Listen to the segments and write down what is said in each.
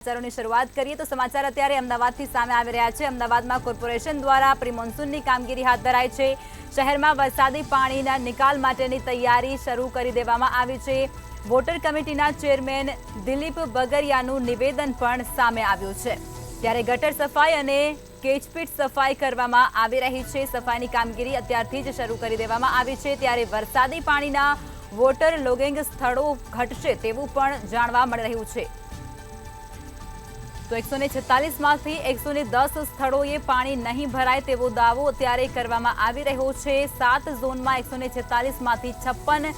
સમાચારોની શરૂઆત કરીએ તો સમાચાર અત્યારે અમદાવાદથી સામે આવી રહ્યા છે। અમદાવાદમાં કોર્પોરેશન દ્વારા પ્રી મોન્સૂનની કામગીરી હાથ ધરાઈ છે। શહેરમાં વરસાદી પાણીના નિકાલ માટેની તૈયારી શરૂ કરી દેવામાં આવી છે। વોટર કમિટીના ચેરમેન દિલીપ બગરિયાનું નિવેદન પણ સામે આવ્યું છે। ત્યારે ગટર સફાઈ અને કેચપીટ સફાઈ કરવામાં આવી રહી છે। સફાઈની કામગીરી અત્યારથી જ શરૂ કરી દેવામાં આવી છે। ત્યારે વરસાદી પાણીના વોટર લોગિંગ સ્થળો ઘટશે તેવું પણ જાણવા મળી રહ્યું છે। તો 146 માંથી 110 સ્થળોએ પાણી નહીં ભરાય તેવો દાવો અત્યારે કરવામાં આવી રહ્યો છે। 7 ઝોનમાં 146 માંથી 56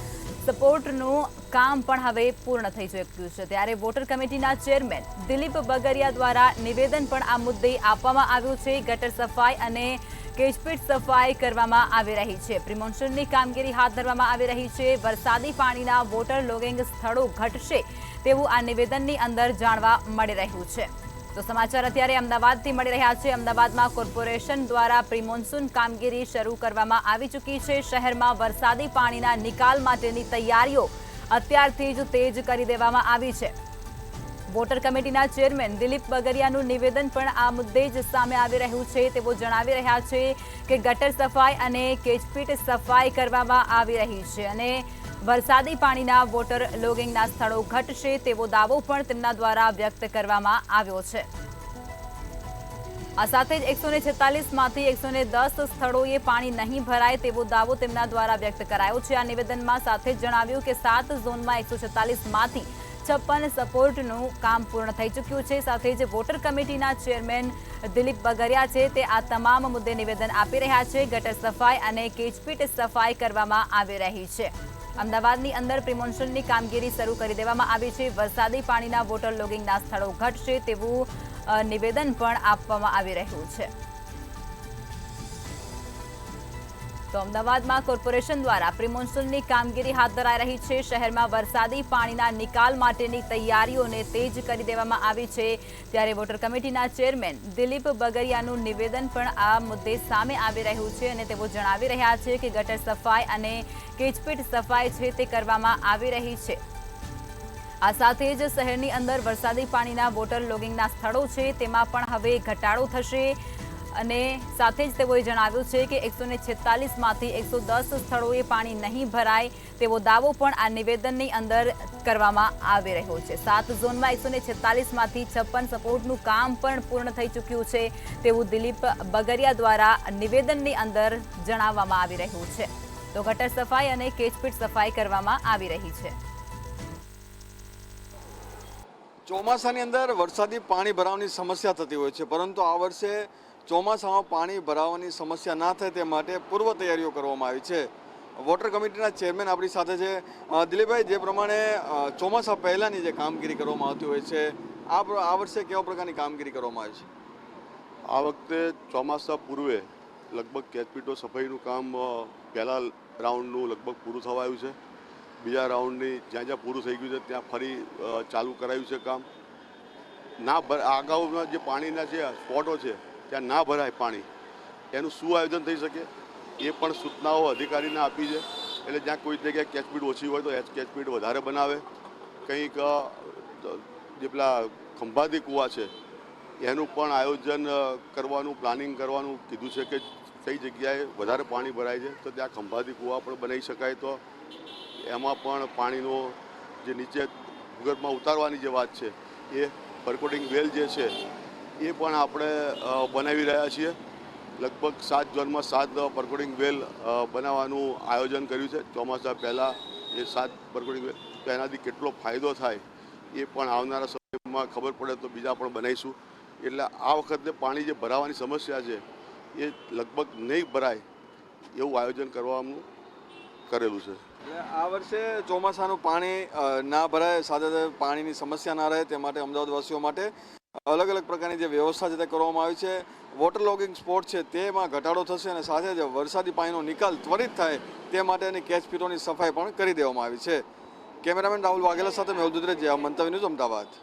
સપોર્ટનું કામ પણ હવે પૂર્ણ થઈ ચૂક્યું છે। ત્યારે વોટર કમિટીના ચેરમેન દિલીપ બગરિયા દ્વારા નિવેદન પણ આ મુદ્દે આપવામાં આવ્યું છે। ગટર સફાઈ અને કેચપીટ સફાઈ કરવામાં આવી રહી છે। પ્રી મોન્સૂનની કામગીરી હાથ ધરવામાં આવી રહી છે। વરસાદી પાણીના વોટર લોગિંગ સ્થળો ઘટશે તેવું આ નિવેદનની અંદર જાણવા મળી રહ્યું છે। તો સમાચાર અત્યારે અમદાવાદથી મળી રહ્યા છે। અમદાવાદમાં કોર્પોરેશન દ્વારા પ્રી મોન્સૂન કામગીરી શરૂ કરવામાં આવી ચૂકી છે। શહેરમાં વરસાદી પાણીના નિકાલ માટેની તૈયારીઓ અત્યારથી જ તેજ કરી દેવામાં આવી છે। વોટર કમિટીના ચેરમેન દિલીપ બગરિયાનું નિવેદન પણ આ મુદ્દે જ સામે આવી રહ્યું છે। તેઓ જણાવી રહ્યા છે કે ગટર સફાઈ અને કેચપીટ સફાઈ કરવામાં આવી રહી છે અને વરસાદી પાણીના વોટર લોગિંગના સ્થળો ઘટશે તેવો દાવો પણ તેમના દ્વારા વ્યક્ત કરવામાં આવ્યો છે। આ સાથે જ 146 માંથી 110 સ્થળોએ પાણી નહીં ભરાય તેવો દાવો તેમના દ્વારા વ્યક્ત કરાયો છે। આ નિવેદનમાં સાથે જ જણાવ્યું કે 7 ઝોનમાં 146 માંથી 56 સપોર્ટનું કામ પૂર્ણ થઈ ચૂક્યું છે। સાથે જ વોટર કમિટીના ચેરમેન દિલીપ બગરિયા છે તે આ તમામ મુદ્દે નિવેદન આપી રહ્યા છે। ગટર સફાઈ અને કેચપીટ સફાઈ કરવામાં આવી રહી છે। અમદાવાદની અંદર પ્રી મોન્સૂનની કામગીરી શરૂ કરી દેવામાં આવી છે। વરસાદી પાણીના વોટર લોગિંગના સ્થળો ઘટશે તેવું નિવેદન પણ આપવામાં આવી રહ્યું છે। તો અમદાવાદમાં કોર્પોરેશન દ્વારા પ્રી મોન્સૂનની કામગીરી હાથ ધરાઈ રહી છે। શહેરમાં વરસાદી પાણીના નિકાલ માટેની તૈયારીઓને તેજ કરી દેવામાં આવી છે। ત્યારે વોટર કમિટીના ચેરમેન દિલીપ બગરિયાનું નિવેદન પણ આ મુદ્દે સામે આવી રહ્યું છે અને તેઓ જણાવી રહ્યા છે કે ગટર સફાઈ અને કેચપીટ સફાઈ છે તે કરવામાં આવી રહી છે। આ સાથે જ શહેરની અંદર વરસાદી પાણીના વોટર લોગિંગના સ્થળો છે તેમાં પણ હવે ઘટાડો થશે અને સાથે જ તેઓએ જણાવ્યું છે કે 146 માંથી 110 સ્થળોએ પાણી નહીં ભરાય તેવો દાવો પણ આ નિવેદનની અંદર કરવામાં આવી રહ્યો છે। 7 ઝોનમાં 146 માંથી 56 સપોર્ટનું કામ પણ પૂર્ણ થઈ ચૂક્યું છે તેવું દિલીપ બગરિયા દ્વારા નિવેદનની અંદર જણાવવામાં આવી રહ્યું છે। તો ગટર સફાઈ અને કેચપીટ સફાઈ કરવામાં આવી રહી છે। ચોમાસાની અંદર વરસાદી પાણી ભરાવાની સમસ્યા થતી હોય છે, પરંતુ આ વર્ષે ચોમાસામાં પાણી ભરાવાની સમસ્યા ના થાય તે માટે પૂર્વ તૈયારીઓ કરવામાં આવી છે। વોટર કમિટીના ચેરમેન આપણી સાથે છે। દિલીપભાઈ, જે પ્રમાણે ચોમાસા પહેલાંની જે કામગીરી કરવામાં આવતી હોય છે, આ વર્ષે કેવા પ્રકારની કામગીરી કરવામાં આવી છે? આ વખતે ચોમાસા પૂર્વે લગભગ કેચપીટો સફાઈનું કામ પહેલા રાઉન્ડનું લગભગ પૂરું થવા આવ્યું છે। બીજા રાઉન્ડની જ્યાં જ્યાં પૂરું થઈ ગયું છે ત્યાં ફરી ચાલુ કરાયું છે કામ। અગાઉના જે પાણીના જે સ્પોટો છે ત્યાં ના ભરાય પાણી, એનું શું આયોજન થઈ શકે એ પણ સૂચનાઓ અધિકારીને આપી છે। એટલે જ્યાં કોઈ જગ્યાએ કેચપીટ ઓછી હોય તો કેચપીટ વધારે બનાવે। કંઈક જે પેલા ખંભાતી કૂવા છે એનું પણ આયોજન કરવાનું, પ્લાનિંગ કરવાનું કીધું છે કે કઈ જગ્યાએ વધારે પાણી ભરાય છે તો ત્યાં ખંભાતી કૂવા પણ બનાવી શકાય। તો એમાં પણ પાણીનો જે નીચે ભૂગર્ભમાં ઉતારવાની જે વાત છે એ પરકોટિંગ વેલ જે છે એ પણ આપણે બનાવી રહ્યા છીએ। લગભગ 7 ઝોનમાં 7 પરકોટિંગ વેલ બનાવવાનું આયોજન કર્યું છે ચોમાસા પહેલાં। એ 7 પરકોટિંગ વેલ તો એનાથી કેટલો ફાયદો થાય એ પણ આવનારા સમયમાં ખબર પડે તો બીજા પણ બનાવીશું। એટલે આ વખતે પાણી જે ભરાવાની સમસ્યા છે એ લગભગ નહીં ભરાય એવું આયોજન કરવાનું કરેલું છે। આ વર્ષે ચોમાસાનું પાણી ના ભરાય, સાથે સાથે પાણીની સમસ્યા ના રહે તે માટે અમદાવાદવાસીઓ માટે અલગ અલગ પ્રકારની જે વ્યવસ્થા છે તે કરવામાં આવી છે। વોટર લોગિંગ સ્પોટ છે તેમાં ઘટાડો થશે અને સાથે જ વરસાદી પાણીનો નિકાલ ત્વરિત થાય તે માટેની કેચપીટોની સફાઈ પણ કરી દેવામાં આવી છે। કેમેરામેન રાહુલ વાઘેલા સાથે મેહુલ દુધરેજિયા, મંતવ્ય ન્યૂઝ, અમદાવાદ।